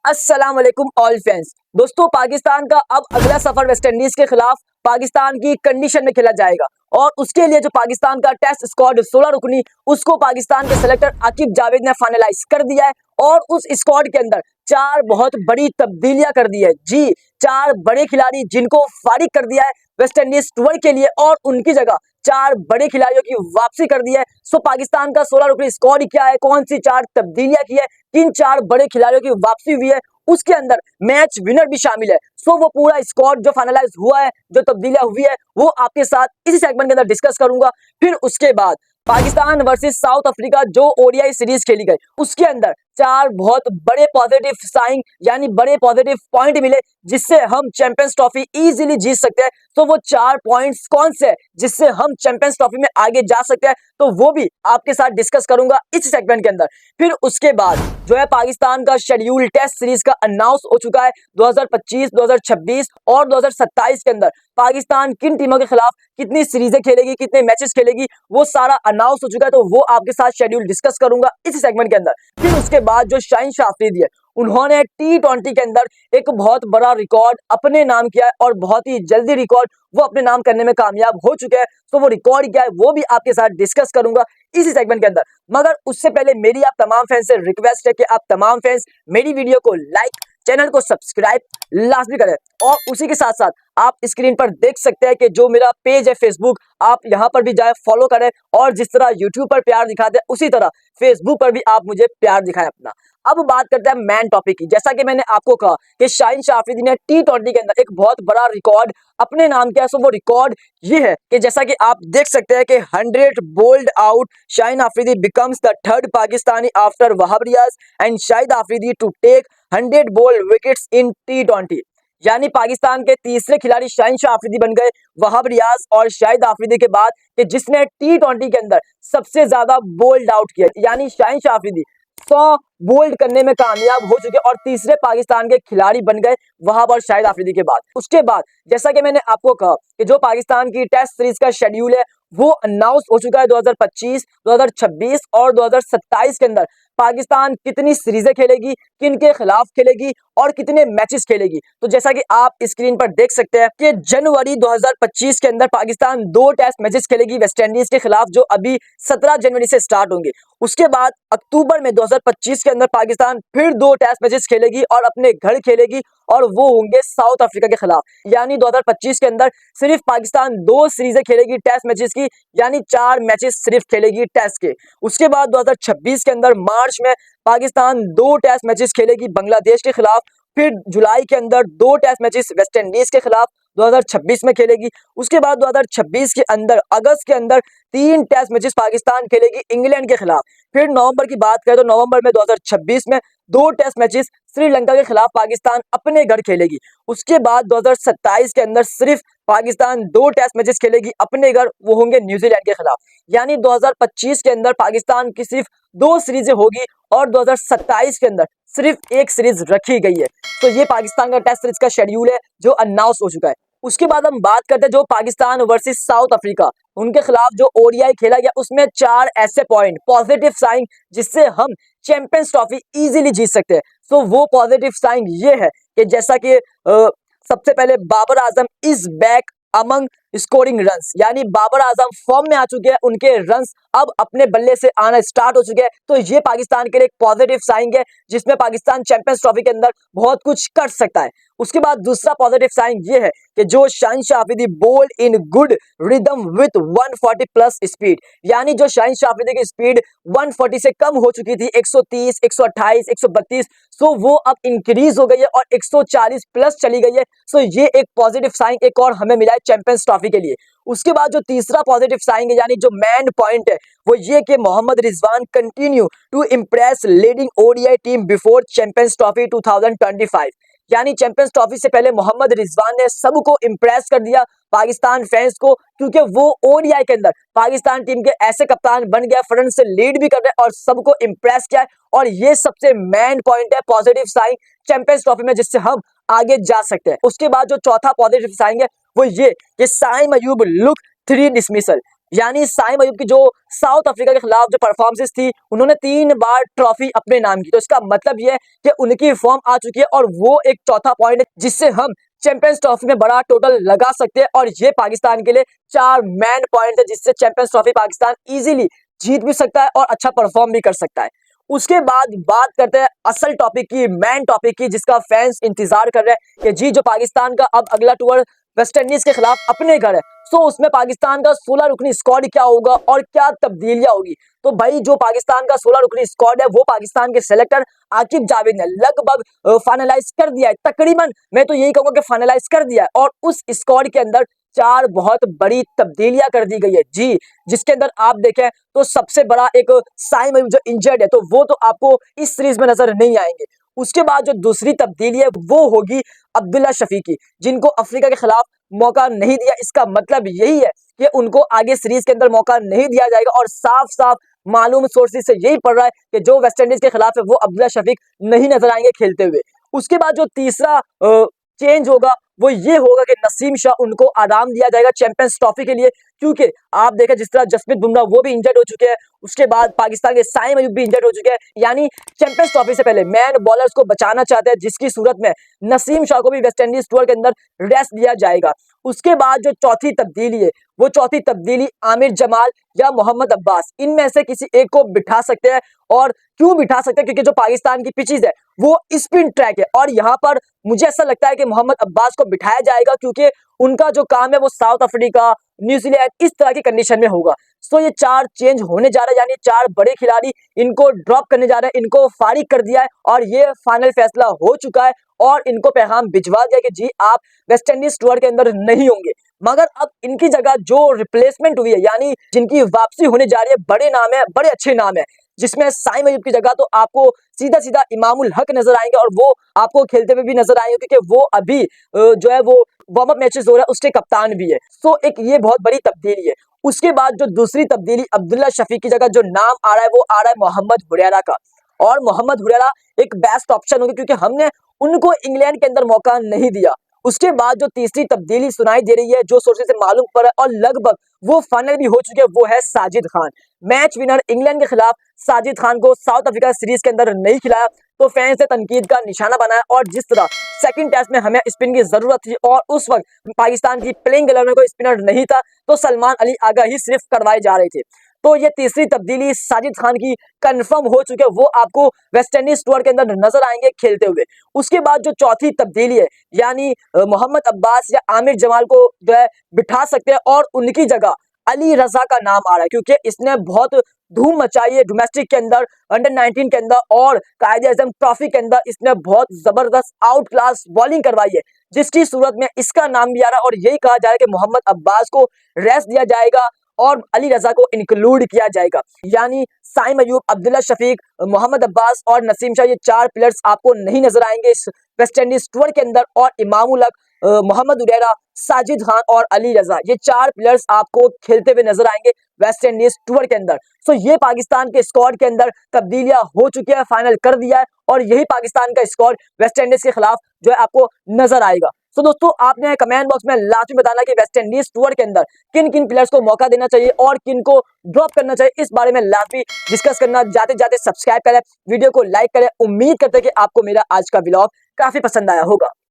अस्सलाम वालेकुम all fans. दोस्तों, पाकिस्तान का अब अगला सफर वेस्ट इंडीज के खिलाफ पाकिस्तान की कंडीशन में खेला जाएगा और उसके लिए जो पाकिस्तान का टेस्ट स्क्वाड 16 रुकनी उसको पाकिस्तान के सेलेक्टर आकिब जावेद ने फाइनलाइज कर दिया है और उस स्क्वाड के अंदर 4 बहुत बड़ी तब्दीलियां कर दी है। जी, 4 बड़े खिलाड़ी जिनको फारिग कर दिया है वेस्ट इंडीज टूर के लिए और उनकी जगह 4 बड़े खिलाड़ियों की वापसी कर दी है। सो पाकिस्तान का 16 रुकनी स्क्वाड क्या है, कौन सी 4 तब्दीलियां की है, किन 4 बड़े खिलाड़ियों की वापसी हुई है, उसके अंदर मैच विनर भी शामिल है। सो वो पूरा स्क्वाड जो फाइनलाइज हुआ है, जो तब्दीलियां हुई है, वो आपके साथ इसी सेगमेंट के अंदर डिस्कस करूंगा। फिर उसके बाद पाकिस्तान वर्सेस साउथ अफ्रीका जो ओडीआई सीरीज खेली गई उसके अंदर 4 बहुत बड़े पॉजिटिव साइन यानी बड़े पॉजिटिव पॉइंट मिले जिससे हम चैंपियंस ट्रॉफी इजीली जीत सकते हैं। तो वो 4 पॉइंट्स कौन से हैं जिससे हम चैंपियंस ट्रॉफी में आगे जा सकते हैं, तो वो भी आपके साथ डिस्कस करूंगा इस सेगमेंट के अंदर। फिर उसके बाद जो है पाकिस्तान का शेड्यूल टेस्ट सीरीज का अनाउंस हो चुका है। 2025, 2026 और 2027 के अंदर पाकिस्तान किन टीमों के खिलाफ कितनी सीरीजें खेलेगी, कितने मैचेस खेलेगी, वो सारा अनाउंस हो चुका है। तो वो आपके साथ शेड्यूल डिस्कस करूंगा इस सेगमेंट के अंदर। फिर उसके बाद जो शाहीन शाह अफरीदी है उन्होंने T20 के अंदर एक बहुत बड़ा रिकॉर्ड अपने नाम किया है और बहुत ही जल्दी रिकॉर्ड वो अपने नाम करने में कामयाब हो चुके हैं। तो वो रिकॉर्ड क्या है वो भी आपके साथ डिस्कस करूंगा इसी सेगमेंट के अंदर। मगर उससे पहले मेरी आप तमाम फैंस से रिक्वेस्ट है कि आप तमाम फैंस मेरी वीडियो को लाइक, चैनल को सब्सक्राइब लाजमी करें और उसी के साथ साथ आप स्क्रीन पर देख सकते हैं कि जो मेरा पेज है फेसबुक, आप यहां पर भी जाए फॉलो करें और जिस तरह यूट्यूब पर प्यार दिखाते हैं उसी तरह फेसबुक पर भी आप मुझे प्यार दिखाएं अपना। अब बात करते हैं मेन टॉपिक की। जैसा कि मैंने आपको कहा कि शाहीन शाह अफरीदी ने T20 के अंदर एक बहुत बड़ा रिकॉर्ड अपने नाम किया है। सो वो रिकॉर्ड ये है कि जैसा कि आप देख सकते हैं कि 100 bowled out, Shaheen Afridi becomes the third Pakistani after Wahab Riaz and Shahid Afridi to take 100 bowled wickets in T20। यानी पाकिस्तान के तीसरे खिलाड़ी शाहीन शाह अफरीदी बन गए वहाब रियाज और शाहिद अफरीदी के बाद कि जिसने T20 के अंदर सबसे ज्यादा बोल्ड आउट किया। यानी शाहीन शाह अफरीदी 100 बोल्ड करने में कामयाब हो चुके और तीसरे पाकिस्तान के खिलाड़ी बन गए वहाब और शाहिद अफरीदी के बाद। उसके बाद जैसा कि मैंने आपको कहा कि जो पाकिस्तान की टेस्ट सीरीज का शेड्यूल है वो अनाउंस हो चुका है। 2025, 2026 और 2027 के अंदर पाकिस्तान कितनी सीरीजें खेलेगी, किन के खिलाफ खेलेगी और कितने मैचेस खेलेगी। तो जैसा कि आप स्क्रीन पर देख सकते हैं कि जनवरी 2025 के अंदर पाकिस्तान 2 टेस्ट मैचेस खेलेगी वेस्ट इंडीज के खिलाफ जो अभी 17 जनवरी से स्टार्ट होंगे। उसके बाद अक्टूबर में 2025 के अंदर पाकिस्तान फिर 2 टेस्ट मैचेस खेलेगी और अपने घर खेलेगी और वो होंगे साउथ अफ्रीका के खिलाफ। यानी 2025 के अंदर सिर्फ पाकिस्तान 2 सीरीजें खेलेगी टेस्ट मैचेस की, यानी 4 मैचेस सिर्फ खेलेगी टेस्ट के। उसके बाद 2026 के अंदर मार्च में पाकिस्तान 2 टेस्ट मैचेस खेलेगी बांग्लादेश के खिलाफ। फिर जुलाई के अंदर 2 टेस्ट मैचेस वेस्ट इंडीज के खिलाफ 2026 में खेलेगी। उसके बाद 2026 के अंदर अगस्त के अंदर 3 टेस्ट मैचेस पाकिस्तान खेलेगी इंग्लैंड के खिलाफ। फिर नवंबर की बात करें तो नवंबर में 2026 में 2 टेस्ट मैचेस श्रीलंका के खिलाफ पाकिस्तान अपने घर खेलेगी। उसके बाद 2027 के अंदर सिर्फ पाकिस्तान 2 टेस्ट मैचेस खेलेगी अपने घर, वो होंगे न्यूजीलैंड के खिलाफ। यानी 2025 के अंदर पाकिस्तान की सिर्फ 2 सीरीजें होगी और 2027 के अंदर सिर्फ 1 सीरीज रखी गई है। तो ये पाकिस्तान का टेस्ट सीरीज का शेड्यूल है जो अनाउंस हो चुका है। उसके बाद हम बात करते हैं जो पाकिस्तान वर्सेस साउथ अफ्रीका उनके खिलाफ जो ओडीआई खेला गया उसमें 4 ऐसे पॉइंट पॉजिटिव साइन जिससे हम चैंपियंस ट्रॉफी इजीली जीत सकते हैं। सो वो पॉजिटिव साइन ये है कि जैसा कि सबसे पहले Babar Azam is back among scoring runs, यानी बाबर आजम फॉर्म में आ चुके हैं, उनके रन्स अब अपने बल्ले से आना स्टार्ट हो चुके हैं। तो ये पाकिस्तान के लिए एक पॉजिटिव साइन है जिसमें पाकिस्तान चैंपियंस ट्रॉफी के अंदर बहुत कुछ कर सकता है। उसके बाद दूसरा पॉजिटिव साइन ये है कि जो Shaheen Shah Afridi bowled in good rhythm with 140 plus speed, यानी जो शाहीन शाह अफरीदी की स्पीड 140 से कम हो चुकी थी 130, 128, 132, सो वो अब इंक्रीज हो गई है और 140 प्लस चली गई है। सो ये एक पॉजिटिव साइन एक और हमें मिला है चैंपियंस ट्रॉफी के लिए। उसके बाद जो तीसरा पॉजिटिव साइन है यानी जो मेन पॉइंट है वो ये कि Mohammad Rizwan continue to impress leading ODI team before Champions Trophy 2025। यानी चैंपियंस ट्रॉफी से पहले मोहम्मद रिजवान ने सबको इंप्रेस कर दिया पाकिस्तान फैंस को, क्योंकि वो ओडीआई के अंदर पाकिस्तान टीम के ऐसे कप्तान बन गया, फ्रंट से लीड भी कर रहे और सबको इंप्रेस किया है। और ये सबसे मेन पॉइंट है पॉजिटिव साइन चैंपियंस ट्रॉफी में जिससे हम आगे जा सकते हैं। उसके बाद जो चौथा पॉजिटिव साइन है वो ये कि साइम अयूब लुक 3 डिसमिसल, यानी साइम अयूब की जो साउथ अफ्रीका के खिलाफ जो परफॉर्मेंस थी, उन्होंने 3 बार ट्रॉफी अपने नाम की। तो इसका मतलब ये है कि उनकी फॉर्म आ चुकी है और वो एक चौथा पॉइंट है जिससे हम चैंपियंस ट्रॉफी में बड़ा टोटल लगा सकते हैं। और ये पाकिस्तान के लिए 4 मैन पॉइंट है जिससे चैंपियंस ट्रॉफी पाकिस्तान इजीली जीत भी सकता है और अच्छा परफॉर्म भी कर सकता है। उसके बाद बात करते हैं असल टॉपिक की, मेन टॉपिक की, जिसका फैंस इंतजार कर रहे हैं कि जी जो पाकिस्तान का अब अगला टूर वेस्ट इंडीज के खिलाफ अपने घर है, सो उसमें पाकिस्तान का 16 रुकनी स्क्वाड क्या होगा और क्या तब्दीलियां होगी। तो भाई जो पाकिस्तान का 16 रुकनी स्क्वाड है वो पाकिस्तान के सेलेक्टर आकिब जावेद ने लगभग फाइनलाइज कर दिया है। तकरीबन मैं तो यही कहूंगा कि फाइनलाइज कर दिया है। और उस स्क्वाड के अंदर 4 बहुत बड़ी तब्दीलियां कर दी गई है जी, जिसके अंदर आप देखें तो सबसे बड़ा एक साइम अयूब जो इंजर्ड है, तो वो तो आपको इस सीरीज में नजर नहीं आएंगे। उसके बाद जो दूसरी तब्दीली है वो होगी अब्दुल्ला शफीकी, जिनको अफ्रीका के खिलाफ मौका नहीं दिया। इसका मतलब यही है कि उनको आगे सीरीज के अंदर मौका नहीं दिया जाएगा और साफ साफ मालूम सोर्सेज से यही पड़ रहा है कि जो वेस्ट इंडीज के खिलाफ है वो अब्दुल्ला शफीक नहीं नजर आएंगे खेलते हुए। उसके बाद जो तीसरा चेंज होगा वो ये होगा कि नसीम शाह उनको आराम दिया जाएगा चैंपियंस ट्रॉफी के लिए, क्योंकि आप देखें जिस तरह जसप्रीत बुमराह वो भी इंजर्ड हो चुके हैं। उसके बाद पाकिस्तान के साइम अयूब भी इंजर्ड हो चुके हैं। यानी चैंपियंस ट्रॉफी से पहले मैन बॉलर्स को बचाना चाहते हैं, जिसकी सूरत में नसीम शाह को भी वेस्ट इंडीज टूर के अंदर रेस्ट दिया जाएगा। उसके बाद जो चौथी तब्दीली है वो चौथी तब्दीली आमिर जमाल या मोहम्मद अब्बास, इनमें से किसी एक को बिठा सकते हैं। और क्यों बिठा सकते हैं? क्योंकि जो पाकिस्तान की पिचेस है वो स्पिन ट्रैक है और यहाँ पर मुझे ऐसा लगता है कि मोहम्मद अब्बास को बिठाया जाएगा, क्योंकि उनका जो काम है वो साउथ अफ्रीका, न्यूजीलैंड इस तरह की कंडीशन में होगा। सो ये 4 चेंज होने जा रहा है, यानी 4 बड़े खिलाड़ी इनको ड्रॉप करने जा रहे हैं, इनको फारिग कर दिया है और ये फाइनल फैसला हो चुका है और इनको पैगाम भिजवा दिया कि जी आप वेस्ट इंडीज टूर के अंदर नहीं होंगे। मगर अब इनकी जगह जो रिप्लेसमेंट हुई है, यानी जिनकी वापसी होने जा रही है, बड़े नाम है, बड़े अच्छे नाम है, जिसमें साइम अयूब की जगह तो आपको सीधा सीधा इमामुल हक नजर आएंगे और वो आपको खेलते हुए भी नजर आएंगे, क्योंकि वो अभी जो है वो वार्म अप मैचेस हो रहा है उसके कप्तान भी है। सो एक ये बहुत बड़ी तब्दीली है। उसके बाद जो दूसरी तब्दीली अब्दुल्ला शफीक की जगह जो नाम आ रहा है वो आ रहा है मोहम्मद हुरैरा का। और मोहम्मद हुरैरा एक बेस्ट ऑप्शन होगी, क्योंकि हमने उनको इंग्लैंड के अंदर मौका नहीं दिया। उसके बाद जो तीसरी तब्दीली सुनाई दे रही है, जो सोर्सेज से मालूम पड़ा और लगभग वो फाइनल भी हो चुके हैं, वो है Sajid Khan. Match winner England के खिलाफ साजिद खान को साउथ अफ्रीका सीरीज के अंदर नहीं खिलाया तो फैंस ने तनकीद का निशाना बनाया। और जिस तरह सेकंड टेस्ट में हमें स्पिन की जरूरत थी और उस वक्त पाकिस्तान की प्लेइंग 11 में कोई स्पिनर नहीं था, तो सलमान अली आगा ही सिर्फ करवाए जा रहे थे। तो ये तीसरी तब्दीली साजिद खान की कंफर्म हो चुकी है, वो आपको वेस्ट इंडीज टूर के अंदर नजर आएंगे खेलते हुए। उसके बाद जो चौथी तब्दीली है, यानी मोहम्मद अब्बास या आमिर जमाल को जो है बिठा सकते हैं और उनकी जगह अली रजा का नाम आ रहा है, क्योंकि इसने बहुत धूम मचाई है डोमेस्टिक के अंदर, अंडर 19 के अंदर और कायदे आजम ट्रॉफी के अंदर इसने बहुत जबरदस्त आउट क्लास बॉलिंग करवाई है, जिसकी सूरत में इसका नाम भी आ रहा है। और यही कहा जा रहा है कि मोहम्मद अब्बास को रेस्ट दिया जाएगा और अली रजा को इंक्लूड किया जाएगा। यानी साइम अयूब, अब्दुल्ला शफीक, मोहम्मद अब्बास और नसीम शाह, ये 4 प्लेयर्स आपको नहीं नजर आएंगे इस वेस्ट इंडीज टूर के अंदर। और इमामुल हक, मोहम्मद हुरैरा, साजिद खान और अली रजा, ये 4 प्लेयर्स आपको खेलते हुए नजर आएंगे वेस्ट इंडीज टूर के अंदर। सो ये पाकिस्तान के स्क्वाड के अंदर तब्दीलियां हो चुकी है, फाइनल कर दिया है और यही पाकिस्तान का स्क्वाड वेस्ट इंडीज के खिलाफ जो है आपको नजर आएगा। तो दोस्तों आपने कमेंट बॉक्स में लाजमी बताना कि वेस्ट इंडीज टूर के अंदर किन किन प्लेयर्स को मौका देना चाहिए और किन को ड्रॉप करना चाहिए, इस बारे में लाजमी डिस्कस करना। जाते जाते सब्सक्राइब करें, वीडियो को लाइक करें। उम्मीद करते हैं कि आपको मेरा आज का व्लॉग काफी पसंद आया होगा।